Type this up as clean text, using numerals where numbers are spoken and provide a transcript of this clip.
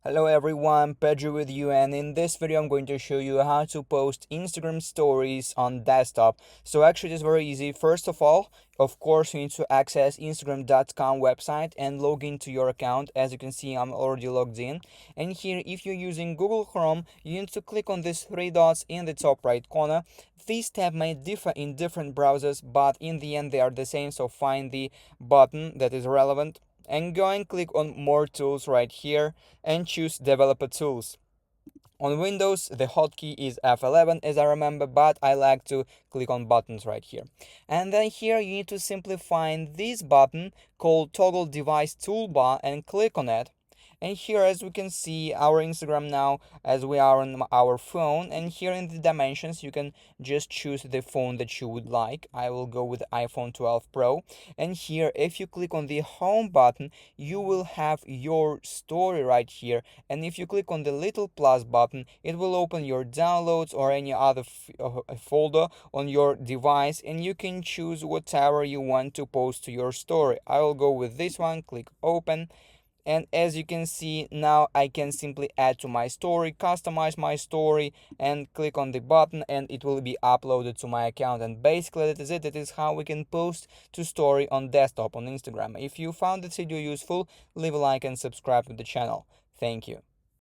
Hello everyone, Pedro with you, and in this video I'm going to show you how to post Instagram stories on desktop. So actually it's very easy. First of all, of course, you need to access Instagram.com website and log into your account. As you can see, I'm already logged in. And here, if you're using Google Chrome, you need to click on these three dots in the top right corner. These tabs may differ in different browsers, but in the end they are the same, so find the button that is relevant and go and click on more tools right here and choose developer tools. On Windows, the hotkey is F11 as I remember, but I like to click on buttons right here. And then here you need to simply find this button called toggle device toolbar and click on it. And here, as we can see, our Instagram now as we are on our phone, and here in the dimensions you can just choose the phone that you would like. I will go with iPhone 12 Pro. And here, if you click on the home button, you will have your story right here, and if you click on the little plus button, it will open your downloads or any other folder on your device, and you can choose whatever you want to post to your story. I will go with this one, click open. And as you can see, now I can simply add to my story, customize my story, and click on the button, and it will be uploaded to my account. And basically that is it. That is how we can post to story on desktop on Instagram. If you found this video useful, leave a like and subscribe to the channel. Thank you.